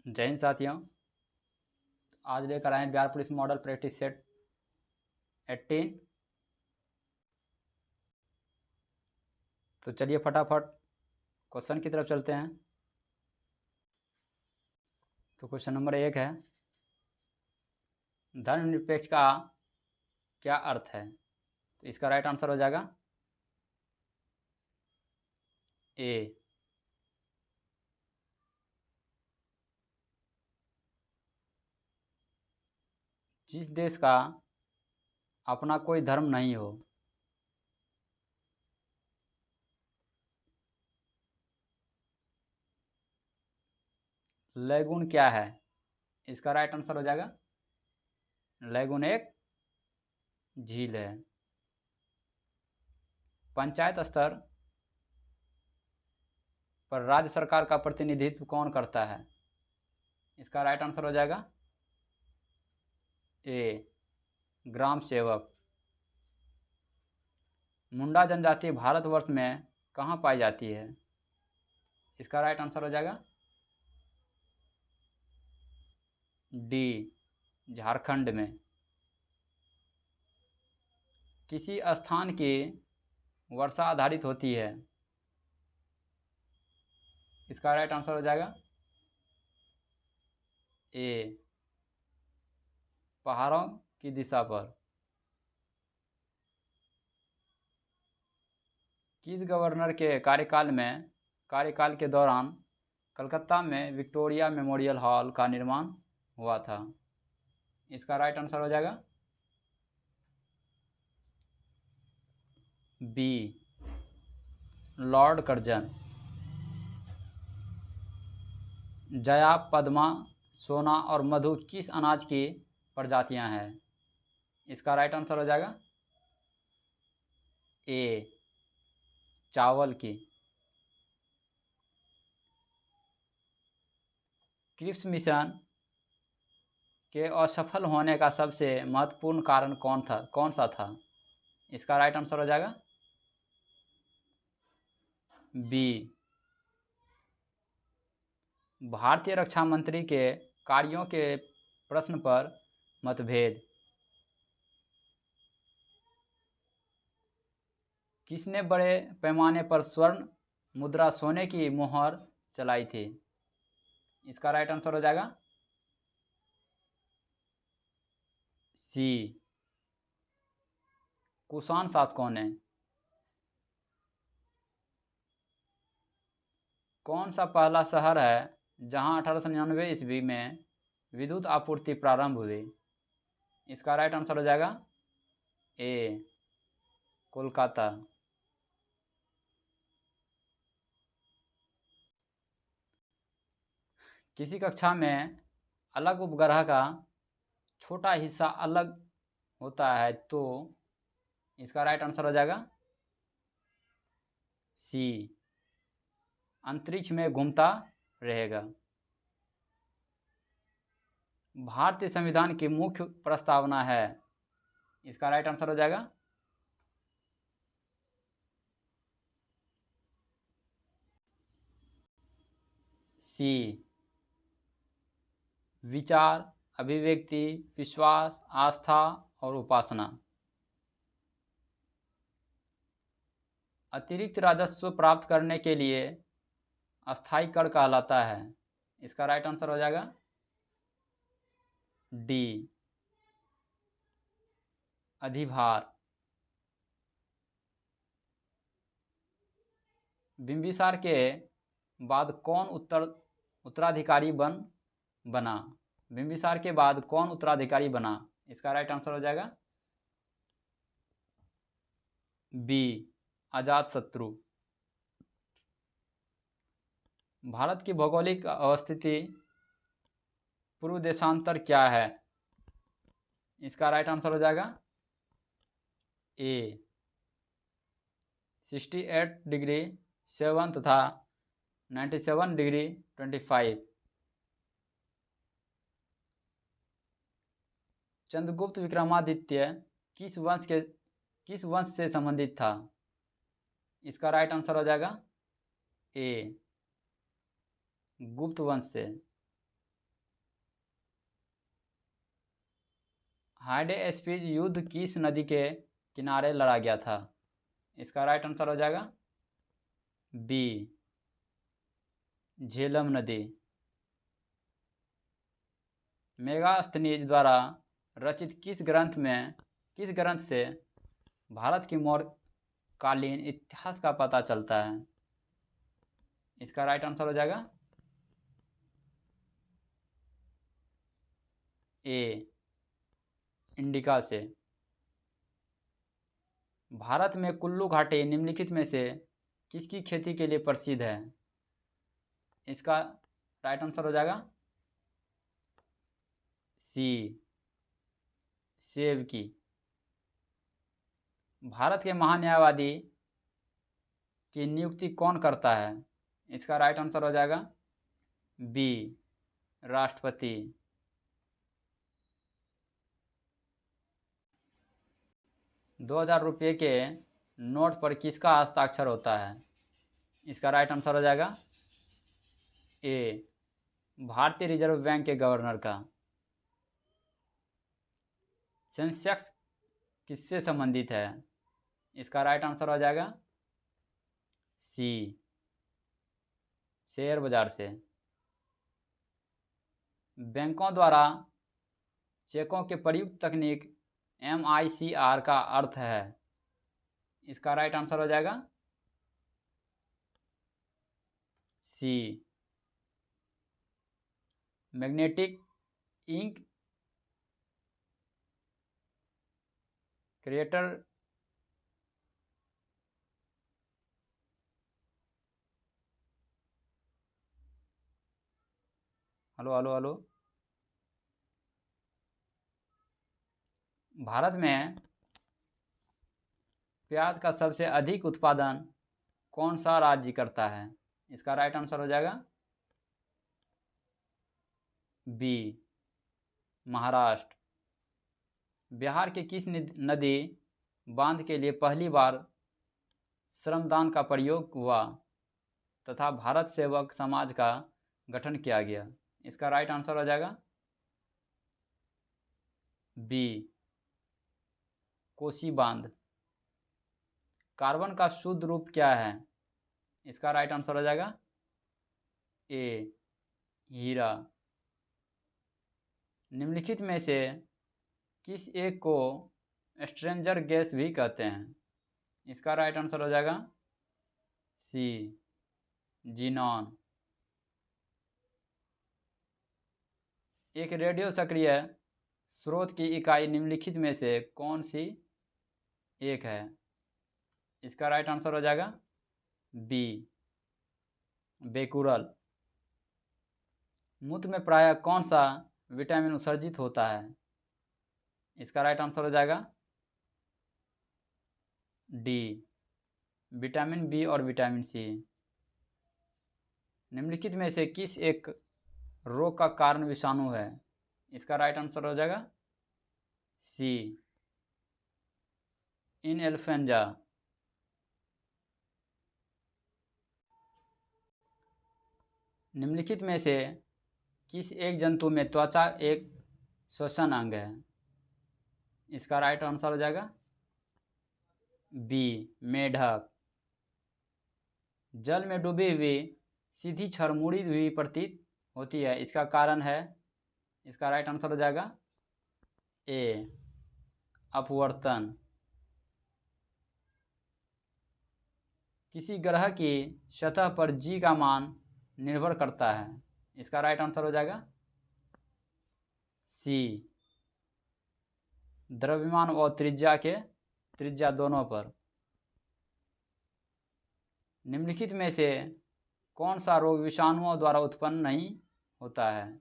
जय हिंद साथियों। आज लेकर आए Bihar police model practice set 18। तो चलिए फटाफट क्वेश्चन की तरफ चलते हैं। तो क्वेश्चन नंबर 1 है, धर्मनिरपेक्ष का क्या अर्थ है? तो इसका राइट आंसर हो जाएगा ए। जिस देश का अपना कोई धर्म नहीं हो। लैगून क्या है? इसका राइट आंसर हो जाएगा लैगून एक झील है। पंचायत स्तर पर राज्य सरकार का प्रतिनिधित्व कौन करता है? इसका राइट आंसर हो जाएगा ए, ग्राम सेवक। मुंडा जनजाति भारतवर्ष में कहाँ पाई जाती है? इसका राइट आंसर हो जाएगा डी, झारखंड में। किसी स्थान की वर्षा आधारित होती है। इसका राइट आंसर हो जाएगा ए, पहाड़ों की दिशा पर। किस गवर्नर के कार्यकाल के दौरान कलकत्ता में विक्टोरिया मेमोरियल हॉल का निर्माण हुआ था? इसका राइट आंसर हो जाएगा B, Lord Curzon. Jaya, Padma, Sona और मधु किस अनाज की प्रजातियां हैं? इसका राइट आंसर हो जाएगा ए, चावल की। क्रिप्स मिशन के असफल होने का सबसे महत्वपूर्ण कारण कौन सा था? इसका राइट आंसर हो जाएगा बी, भारतीय रक्षा मंत्री के कार्यों के प्रश्न पर मतभेद। किसने बड़े पैमाने पर स्वर्ण मुद्रा सोने की मोहर चलाई थी? इसका राइट आंसर हो जाएगा सी, कुषाण शासकों ने। कौन सा पहला शहर है जहां 1899 ईस्वी में विद्युत आपूर्ति प्रारंभ हुई? इसका राइट आंसर हो जाएगा ए, कोलकाता। किसी कक्षा में अलग उपग्रह का छोटा हिस्सा अलग होता है तो इसका राइट आंसर हो जाएगा सी, अंतरिक्ष में घूमता रहेगा। भारतीय संविधान की मुख्य प्रस्तावना है। इसका राइट आंसर हो जाएगा सी, विचार, अभिव्यक्ति, विश्वास, आस्था और उपासना। अतिरिक्त राजस्व प्राप्त करने के लिए अस्थायी कर कहलाता है। इसका राइट आंसर हो जाएगा डी, अधिभार। बिंबिसार के बाद कौन उत्तराधिकारी बना? बिंबिसार के बाद कौन उत्तराधिकारी बना? इसका राइट आंसर हो जाएगा बी, अजातशत्रु। भारत की भौगोलिक अवस्थिति पूर्व देशांतर क्या है? इसका राइट आंसर हो जाएगा ए, 68 डिग्री 7 तथा 97 डिग्री 25। चंद्रगुप्त विक्रमादित्य किस वंश से संबंधित था? इसका राइट आंसर हो जाएगा ए, गुप्त वंश से। हाइडे स्पीच युद्ध किस नदी के किनारे लड़ा गया था? इसका राइट आंसर हो जाएगा बी, झेलम नदी। मेगास्थनीज द्वारा रचित किस ग्रंथ से भारत की मौर्यकालीन इतिहास का पता चलता है? इसका राइट आंसर हो जाएगा ए, इंडिका से। भारत में कुल्लू घाटी निम्नलिखित में से किसकी खेती के लिए प्रसिद्ध है? इसका राइट आंसर हो जाएगा सी, सेब की। भारत के महान्यायवादी की नियुक्ति कौन करता है? इसका राइट आंसर हो जाएगा बी, राष्ट्रपति। ₹2000 के नोट पर किसका हस्ताक्षर होता है? इसका राइट आंसर हो जाएगा ए, भारतीय रिजर्व बैंक के गवर्नर का। सेंसेक्स किससे संबंधित है? इसका राइट आंसर हो जाएगा सी, शेयर बाजार से। बैंकों द्वारा चेकों के प्रयुक्त तकनीक MICR का अर्थ है? इसका राइट आंसर हो जाएगा C, magnetic ink creator. Hello hello hello. Bharat में प्याज का सबसे अधिक उत्पादन कौन सा राज्य करता है? इसका राइट आंसर हो जाएगा बी, महाराष्ट्र। बिहार के किस नदी बांध के लिए पहली बार श्रमदान का प्रयोग हुआ तथा भारत सेवक समाज का गठन किया गया? इसका राइट आंसर हो जाएगा बी, कोसी बांध। कार्बन का शुद्ध रूप क्या है? इसका राइट आंसर हो जाएगा ए, हीरा। निम्नलिखित में से किस एक को स्ट्रेंजर गैस भी कहते हैं? इसका राइट आंसर हो जाएगा सी, जीनॉन। एक रेडियो सक्रिय स्रोत की इकाई निम्नलिखित में से कौन सी एक है? इसका राइट आंसर हो जाएगा बी, बेकुरल। मूत्र में प्रायः कौन सा विटामिन उत्सर्जित होता है? इसका राइट आंसर हो जाएगा डी, विटामिन बी और विटामिन सी। निम्नलिखित में से किस एक रोग का कारण विषाणु है? इसका राइट आंसर हो जाएगा सी, इन्फ्लुएंजा। निम्नलिखित में से किस एक जंतु में त्वचा एक श्वसन अंग है? इसका राइट आंसर हो जाएगा बी, मेढक। जल में डूबी हुई सीधी छड़ मुड़ी हुई प्रतीत होती है, इसका कारण है? इसका राइट आंसर हो जाएगा ए, अपवर्तन। किसी ग्रह की सतह पर जी का मान निर्भर करता है? इसका राइट आंसर हो जाएगा सी, द्रव्यमान और त्रिज्या दोनों पर। निम्नलिखित में से कौन सा रोग विषाणुओं द्वारा उत्पन्न नहीं होता है?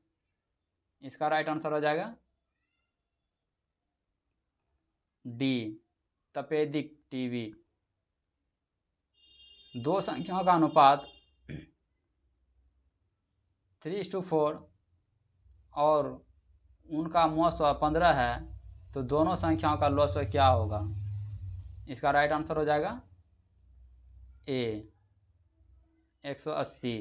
इसका राइट आंसर हो जाएगा डी, तपेदिक टीबी। दो संख्याओं का अनुपात 3:4 और उनका मौसव 15 है तो दोनों संख्याओं का लॉसव क्या होगा? इसका राइट आंसर हो जाएगा ए, 180।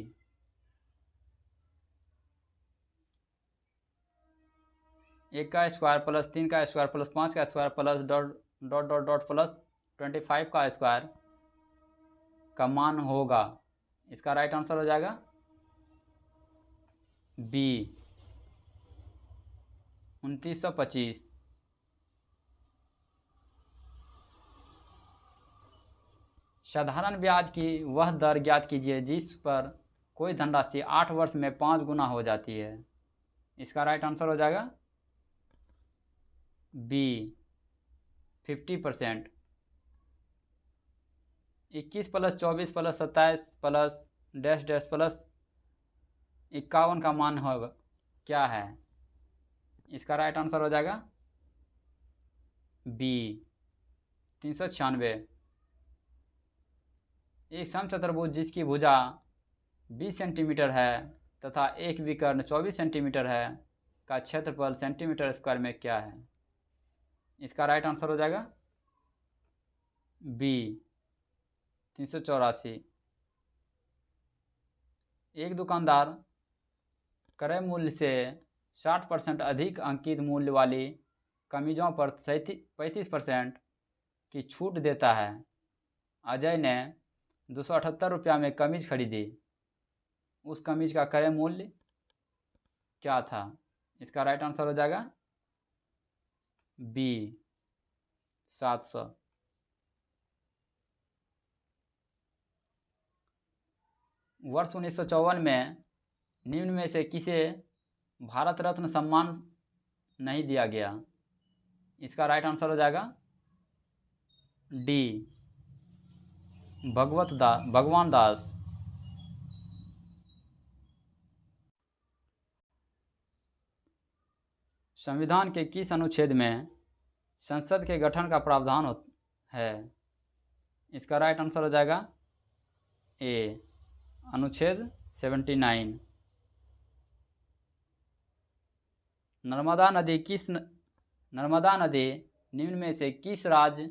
1 का स्क्वायर प्लस 3 का स्क्वायर प्लस 5 का square plus dot dot dot dot plus 25 का स्क्वायर का मान होगा। इसका राइट आंसर हो जाएगा बी 2925। साधारण ब्याज की वह दर ज्ञात कीजिए जिस पर कोई धनराशि 8 वर्ष में 5 गुना हो जाती है। इसका राइट आंसर हो जाएगा B 50%। 21 plus 24 plus 27 plus dash dash plus 51 का मान होगा क्या है। इसका राइट आंसर हो जाएगा बी 396। एक समचतुर्भुज जिसकी भुजा 20 सेंटीमीटर है तथा एक विकर्ण 24 सेंटीमीटर है का क्षेत्रफल सेंटीमीटर स्क्वायर में क्या है। इसका राइट आंसर हो जाएगा बी 384। एक दुकानदार क्रय मूल्य से 60% अधिक अंकित मूल्य वाली कमीजों पर 35% की छूट देता है। अजय ने 278 रुपया में कमीज खरीदी। उस कमीज का क्रय मूल्य क्या था। इसका राइट आंसर हो जाएगा बी 700। वर्ष 1954 में निम्न में से किसे भारत रत्न सम्मान नहीं दिया गया। इसका राइट आंसर हो जाएगा डी भगवान दास। संविधान के किस अनुच्छेद में संसद के गठन का प्रावधान है। इसका राइट आंसर हो जाएगा ए अनुच्छेद 79। नर्मदा नदी निम्न में से किस राज्य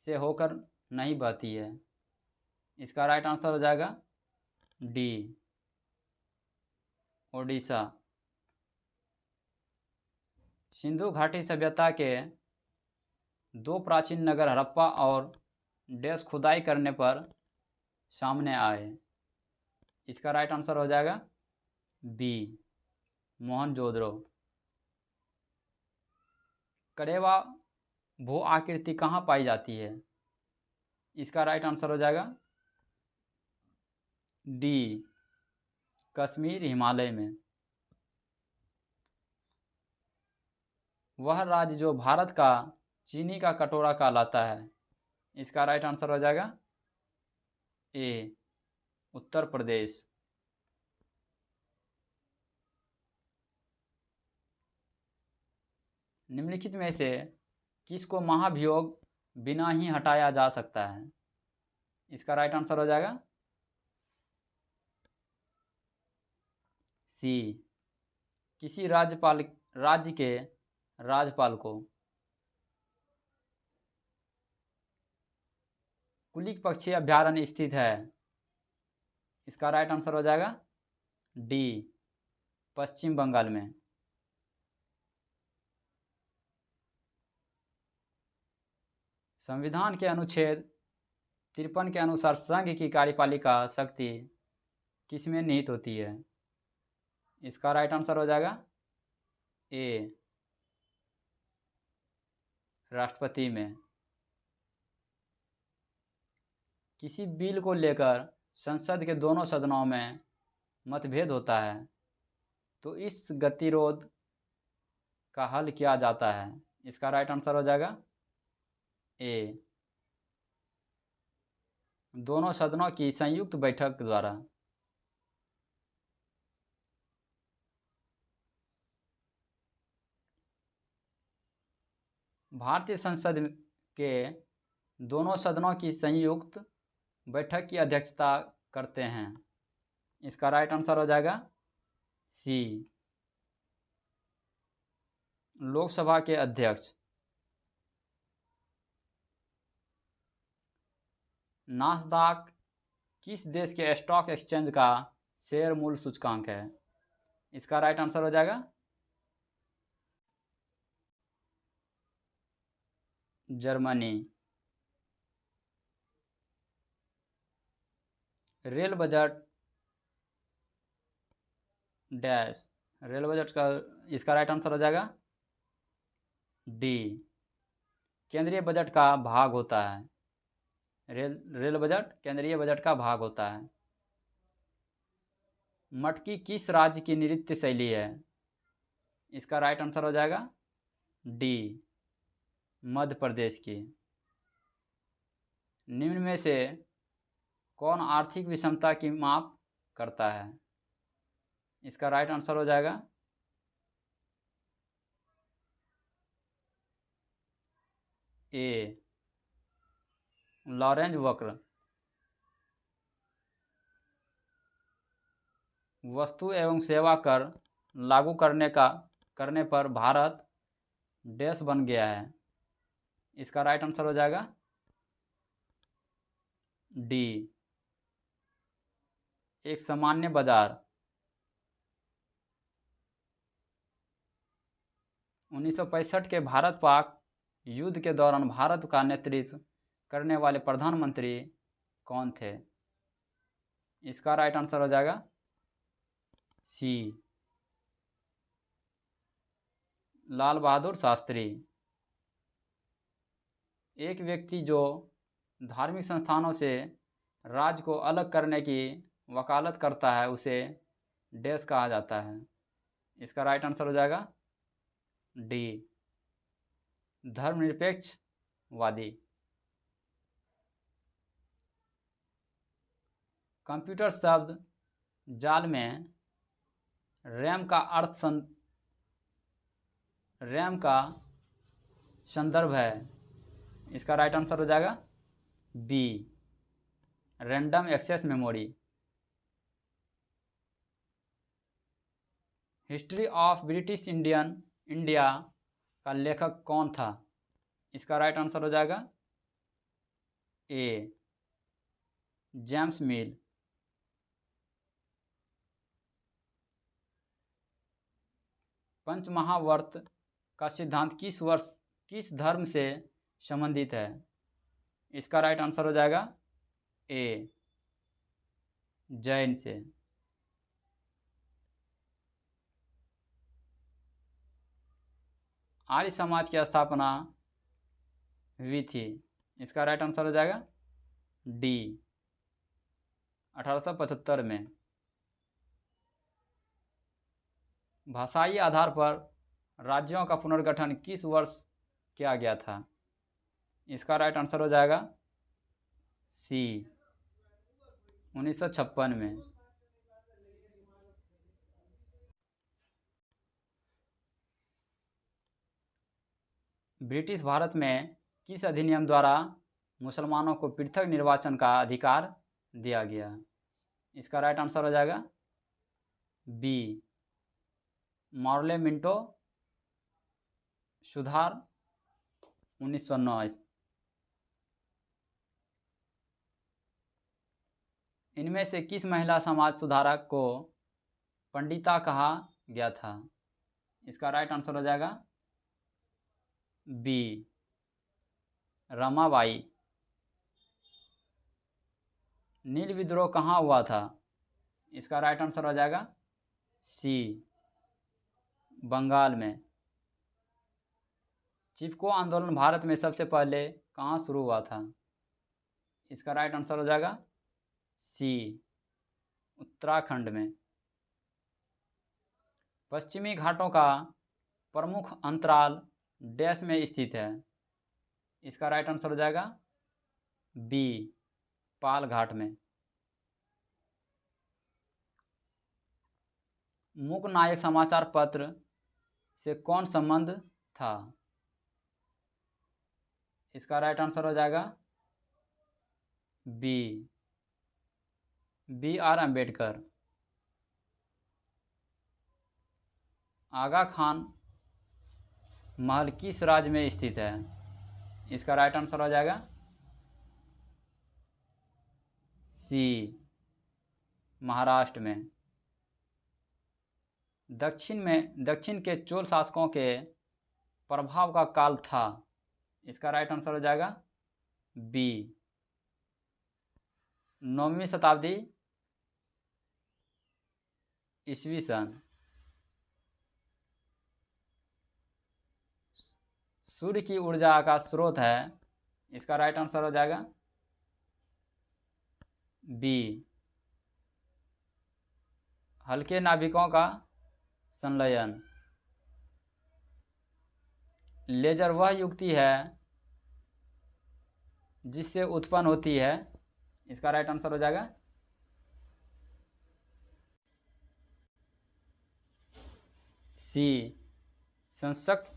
से होकर नहीं बहती है। इसका राइट आंसर हो जाएगा डी ओडिशा। सिंधु घाटी सभ्यता के 2 प्राचीन नगर हड़प्पा और डैश खुदाई करने पर सामने आए। इसका राइट आंसर हो जाएगा बी मोहनजोदड़ो। करेवा भू आकृति कहाँ पाई जाती है। इसका राइट आंसर हो जाएगा डी कश्मीर हिमालय में। वह राज्य जो भारत का चीनी का कटोरा कहलाता है। इसका राइट आंसर हो जाएगा ए उत्तर प्रदेश। निम्नलिखित में से किसको महाभियोग बिना ही हटाया जा सकता है। इसका राइट आंसर हो जाएगा सी किसी राज्य के राज्यपाल को। कुलिक पक्षी अभ्यारण्य स्थित है। इसका राइट आंसर हो जाएगा डी पश्चिम बंगाल में। संविधान के अनुच्छेद 53 के अनुसार संघ की कार्यपालिका शक्ति किसमें निहित होती है। इसका राइट आंसर हो जाएगा ए राष्ट्रपति में। किसी बिल को लेकर संसद के दोनों सदनों में मतभेद होता है तो इस गतिरोध का हल किया जाता है। इसका राइट आंसर हो जाएगा ए दोनों सदनों की संयुक्त बैठक द्वारा। भारतीय संसद के दोनों सदनों की संयुक्त बैठक की अध्यक्षता करते हैं। इसका राइट आंसर हो जाएगा सी लोकसभा के अध्यक्ष। नास्दाक किस देश के स्टॉक एक्सचेंज का शेयर मूल्य सूचकांक है। इसका राइट आंसर हो जाएगा Germany. Rail budget dash, rail budget का इसका राइट आंसर हो जाएगा डी, केंद्रीय बजट का भाग होता है। रेल बजट केंद्रीय बजट का भाग होता है। मटकी किस राज्य की नृत्य शैली है? इसका राइट आंसर हो जाएगा डी, मध्य प्रदेश की। निम्न में से कौन आर्थिक विषमता की माप करता है? इसका राइट आंसर हो जाएगा ए, लॉरेंज वक्र। वस्तु एवं सेवा कर लागू करने पर भारत देश बन गया है। इसका राइट आंसर हो जाएगा डी, एक सामान्य बाजार। 1965 के भारत पाक युद्ध के दौरान भारत का नेतृत्व करने वाले प्रधानमंत्री कौन थे? इसका राइट आंसर हो जाएगा सी, लाल बहादुर शास्त्री। एक व्यक्ति जो धार्मिक संस्थानों से राज्य को अलग करने की वकालत करता है उसे डैश कहा जाता है। इसका राइट आंसर हो जाएगा डी, धर्मनिरपेक्षवादी। कंप्यूटर शब्द जाल में रैम का संदर्भ है। इसका राइट आंसर हो जाएगा B, random access memory. History of British India का लेखक कौन था? इसका राइट आंसर हो जाएगा ए, जेम्स मिल। पंचमहावर्त का सिद्धांत किस धर्म से संबंधित है? इसका राइट आंसर हो जाएगा ए, जैन से। आर्य समाज की स्थापना हुई थी। इसका राइट आंसर हो जाएगा डी, 1875 में। भाषाई आधार पर राज्यों का पुनर्गठन किस वर्ष किया गया था? इसका राइट आंसर हो जाएगा सी, 1956 में। ब्रिटिश भारत में किस अधिनियम द्वारा मुसलमानों को पृथक निर्वाचन का अधिकार दिया गया? इसका राइट आंसर हो जाएगा बी, मॉर्ले मिंटो सुधार 1909। इनमें से किस महिला समाज सुधारक को पंडिता कहा गया था? इसका राइट आंसर हो जाएगा बी, रमाबाई। नील विद्रोह कहाँ हुआ था? इसका राइट आंसर हो जाएगा सी, बंगाल में। चिपको आंदोलन भारत में सबसे पहले कहाँ शुरू हुआ था? इसका राइट आंसर हो जाएगा सी, उत्तराखंड में। पश्चिमी घाटों का प्रमुख अंतराल डैश में स्थित है। इसका राइट आंसर हो जाएगा बी, पाल घाट में। मूक नायक समाचार पत्र से कौन संबंध था? इसका राइट आंसर हो जाएगा बी, BR अम्बेडकर। आगा खान महल किस राज्य में स्थित है? इसका राइट आंसर हो जाएगा सी, महाराष्ट्र में। दक्षिण के चोल शासकों के प्रभाव का काल था। इसका राइट आंसर हो जाएगा बी। 9वीं शताब्दी ईस्वी सन। सूर्य की ऊर्जा का स्रोत है, इसका राइट आंसर हो जाएगा बी। हल्के नाभिकों का संलयन। लेजर वह युक्ति है जिससे उत्पन्न होती है, इसका राइट आंसर हो जाएगा सी। संसक्त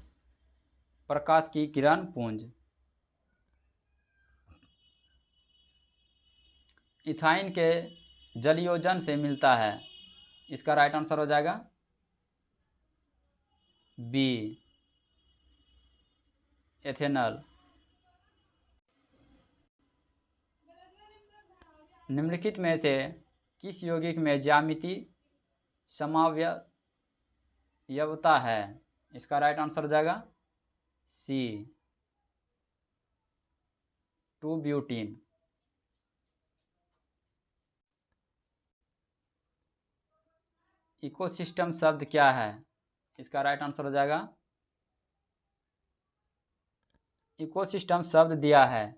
प्रकाश की किरण पुंज। इथाइन के जलयोजन से मिलता है, इसका राइट आंसर हो जाएगा बी। एथेनॉल। निम्नलिखित में से किस यौगिक में ज्यामिति समावयवता है, इसका राइट आंसर हो जाएगा सी। 2-ब्यूटीन। इकोसिस्टम शब्द क्या है, इसका राइट आंसर हो जाएगा इकोसिस्टम शब्द दिया है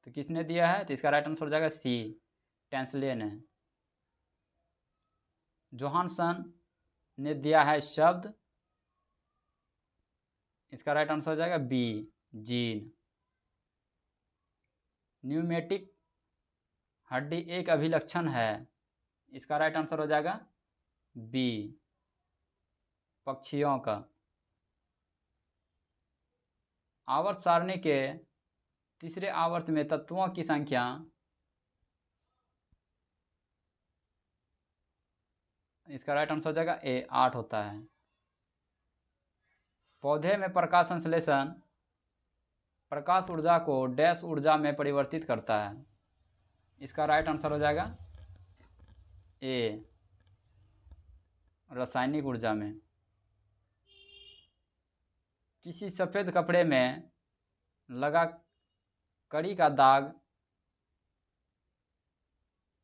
तो किसने दिया है, तो इसका राइट आंसर हो जाएगा सी। टेंसले ने। जोहानसन ने दिया है शब्द, इसका राइट आंसर हो जाएगा बी। जीन। न्यूमेटिक हड्डी एक अभिलक्षण है, इसका राइट आंसर हो जाएगा बी। पक्षियों का। आवर्त सारणी के तीसरे आवर्त में तत्वों की संख्या, इसका राइट आंसर हो जाएगा ए। 8 होता है। पौधे में प्रकाश संश्लेषण प्रकाश ऊर्जा को डैश ऊर्जा में परिवर्तित करता है, इसका राइट आंसर हो जाएगा ए। रासायनिक ऊर्जा में। किसी सफेद कपड़े में लगा कड़ी का दाग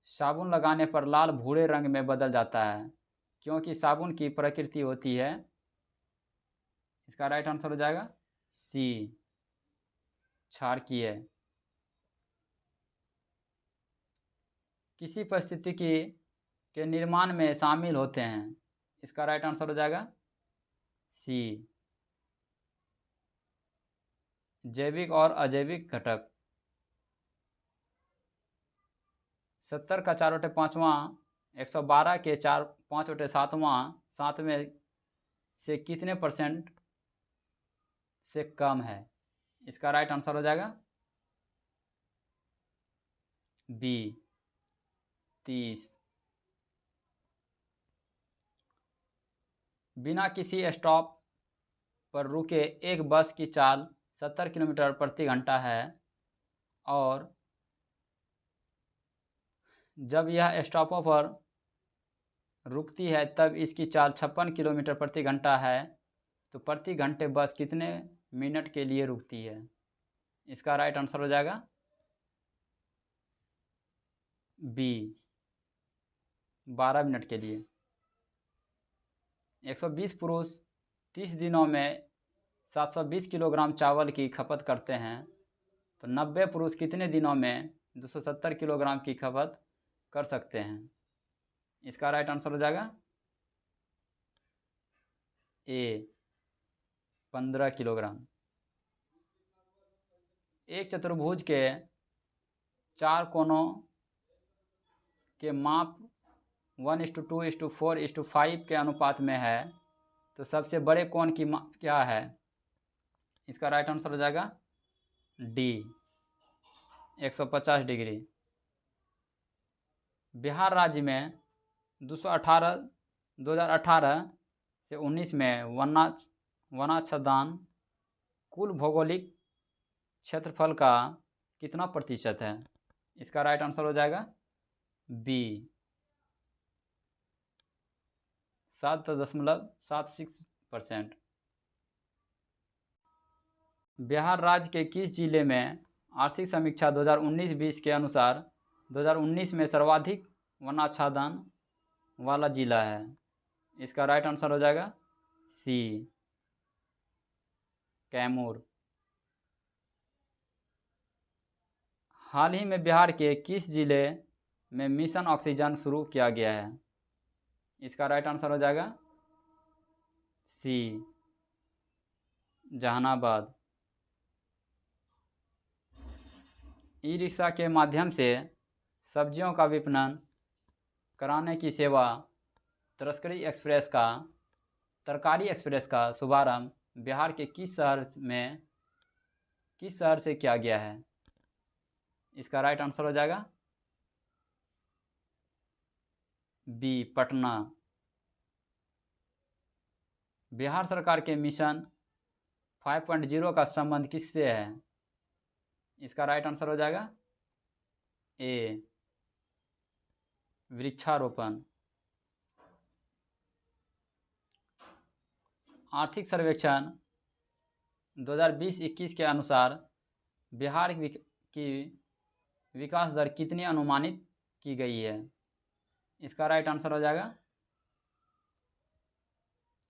साबुन लगाने पर लाल भूरे रंग में बदल जाता है, क्योंकि साबुन की प्रकृति होती है, इसका राइट आंसर हो जाएगा सी। क्षारकीय। किसी परिस्थितिकी के निर्माण में शामिल होते हैं, इसका राइट आंसर हो जाएगा सी। जैविक और अजैविक घटक। 70 का 4/5वां 112 के 5/7वां 7 में से कितने % से कम है, इसका राइट आंसर हो जाएगा बी। 30। बिना किसी स्टॉप पर रुके एक बस की चाल 70 किलोमीटर प्रति घंटा है और जब यह स्टॉपों पर रुकती है तब इसकी चाल 56 किलोमीटर प्रति घंटा है, तो प्रति घंटे बस कितने मिनट के लिए रुकती है, इसका राइट आंसर हो जाएगा बी। 12 मिनट के लिए। 120 पुरुष 30 दिनों में 720 किलोग्राम चावल की खपत करते हैं, तो 90 पुरुष कितने दिनों में 270 किलोग्राम की खपत कर सकते हैं, इसका राइट आंसर हो जाएगा ए। 15 किलोग्राम। एक चतुर्भुज के 4 कोनों के माप 1:2:4:5 के अनुपात में है, तो सबसे बड़े कोण की माप क्या है, इसका राइट आंसर हो जाएगा डी। 150 डिग्री। बिहार राज्य में 2018 से 19 में वनाच्छादन कुल भौगोलिक क्षेत्रफल का कितना प्रतिशत है, इसका राइट आंसर हो जाएगा बी। 7.76%। बिहार राज्य के किस जिले में आर्थिक समीक्षा 2019-20 के अनुसार 2019 में सर्वाधिक वनाच्छादन वाला जिला है? इसका राइट आंसर हो जाएगा सी, कैमूर। हाल ही में बिहार के किस जिले में मिशन ऑक्सीजन शुरू किया गया है? इसका राइट आंसर हो जाएगा सी, जहानाबाद। ई रिक्शा के माध्यम से सब्जियों का विपणन कराने की सेवा तरकारी एक्सप्रेस का शुभारंभ बिहार के किस शहर से किया गया है? इसका राइट आंसर हो जाएगा बी, पटना। बिहार सरकार के मिशन 5.0 का संबंध किससे है? इसका राइट आंसर हो जाएगा ए, वृक्षारोपण। आर्थिक सर्वेक्षण 2020-21 के अनुसार बिहार की विकास दर कितनी अनुमानित की गई है? इसका राइट आंसर हो जाएगा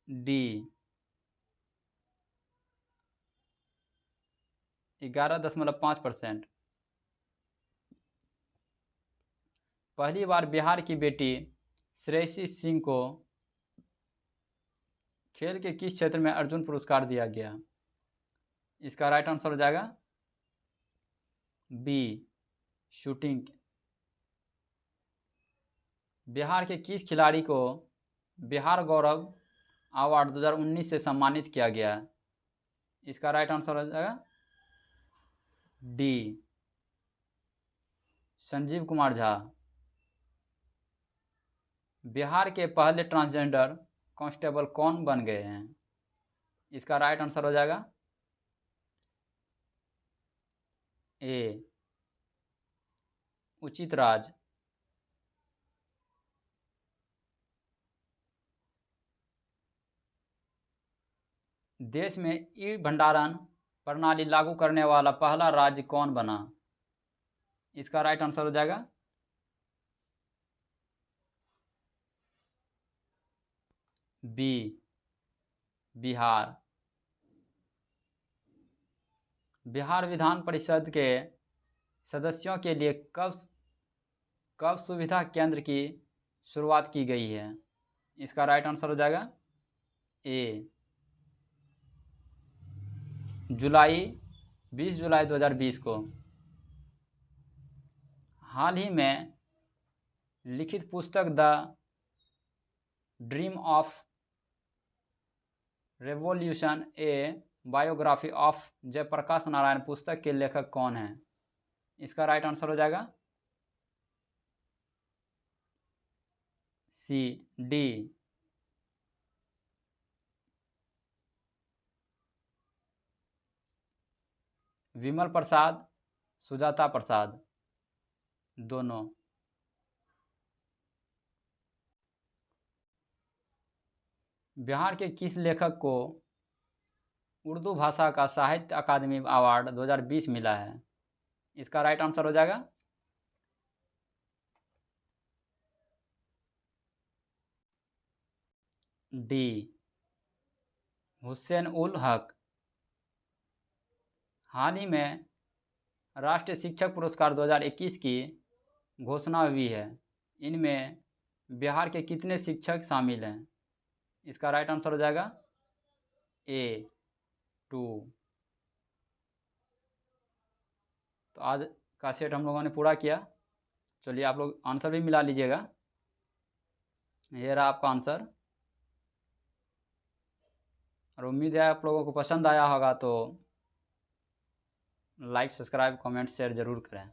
डी, 11.5%। पहली बार बिहार की बेटी श्रेयसी सिंह को खेल के किस क्षेत्र में अर्जुन पुरस्कार दिया गया? इसका राइट आंसर हो जाएगा बी, शूटिंग। बिहार के किस खिलाड़ी को बिहार गौरव अवार्ड 2019 से सम्मानित किया गया? इसका राइट आंसर हो जाएगा डी, संजीव कुमार झा। बिहार के पहले ट्रांसजेंडर कांस्टेबल कौन बन गए हैं? इसका राइट आंसर हो जाएगा ए, उचित राज। देश में ई भंडारण प्रणाली लागू करने वाला पहला राज्य कौन बना? इसका राइट आंसर हो जाएगा बी, बिहार। बिहार विधान परिषद के सदस्यों के लिए कब सुविधा केंद्र की शुरुआत की गई है? इसका राइट आंसर हो जाएगा ए, 20 जुलाई 2020 को। हाल ही में लिखित पुस्तक the dream of revolution, a biography of Jayaprakash Narayan पुस्तक के लेखक कौन हैं? इसका राइट आंसर हो जाएगा सी, डी, विमल प्रसाद, सुजाता प्रसाद, दोनों। बिहार के किस लेखक को उर्दू भाषा का साहित्य अकादमी अवार्ड 2020 मिला है? इसका राइट आंसर हो जाएगा डी, हुसैन उल हक। हाल ही में राष्ट्रीय शिक्षक पुरस्कार 2021 की घोषणा हुई है। इनमें बिहार के कितने शिक्षक शामिल हैं? इसका राइट आंसर हो जाएगा ए, 2। तो आज का सेट हम लोगों ने पूरा किया। चलिए आप लोग आंसर भी मिला लीजिएगा। ये रहा आपका आंसर, और उम्मीद है आप लोगों को पसंद आया होगा। तो लाइक, सब्सक्राइब, कमेंट, शेयर ज़रूर करें।